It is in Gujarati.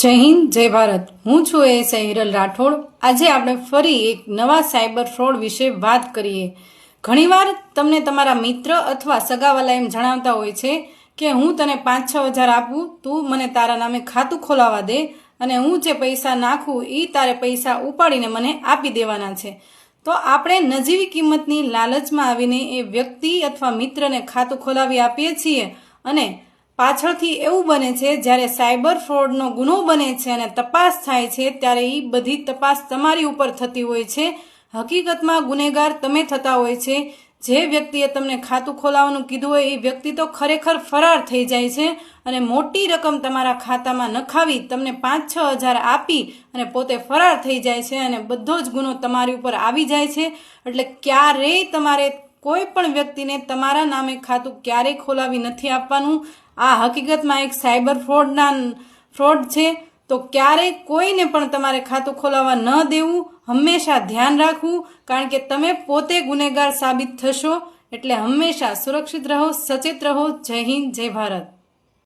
જય હિન્દ જય ભારત। હું છું એએસઆઈ હિરલ રાઠોડ। આજે આપણે ફરી એક નવા સાયબર ફ્રોડ વિશે વાત કરીએ। ઘણીવાર તમને તમારા મિત્ર અથવા સગાવાલા એમ જણાવતા હોય છે કે હું તને 5-6 હજાર આપું, તું મને તારા નામે ખાતું ખોલાવવા દે અને હું જે પૈસા નાખું એ તારે પૈસા ઉપાડીને મને આપી દેવાના છે। તો આપણે નજીવી કિંમતની લાલચમાં આવીને એ વ્યક્તિ અથવા મિત્રને ખાતું ખોલાવી આપીએ છીએ અને પાછળથી એવું બને છે જ્યારે સાયબર ફ્રોડનો ગુનો બને છે અને તપાસ થાય છે ત્યારે એ બધી તપાસ તમારી ઉપર થતી હોય છે। હકીકતમાં ગુનેગાર તમે થતા હોય છે। જે વ્યક્તિએ તમને ખાતું ખોલાવવાનું કીધું હોય એ વ્યક્તિ તો ખરેખર ફરાર થઈ જાય છે અને મોટી રકમ તમારા ખાતામાં નખાવી તમને 5-6 હજાર આપી અને પોતે ફરાર થઈ જાય છે અને બધો જ ગુનો તમારી ઉપર આવી જાય છે। એટલે ક્યારેય તમારે કોઈ પણ વ્યક્તિને તમારા નામે ખાતું ક્યારેય ખોલાવી નથી આપવાનું। આ હકીકતમાં એક સાયબર ફ્રોડ છે। તો ક્યારેય કોઈને પણ તમારે ખાતું ખોલાવવા ન દેવું, હંમેશા ધ્યાન રાખવું, કારણ કે તમે પોતે ગુનેગાર સાબિત થશો। એટલે હંમેશા સુરક્ષિત રહો, સચેત રહો। જય હિન્દ જય ભારત।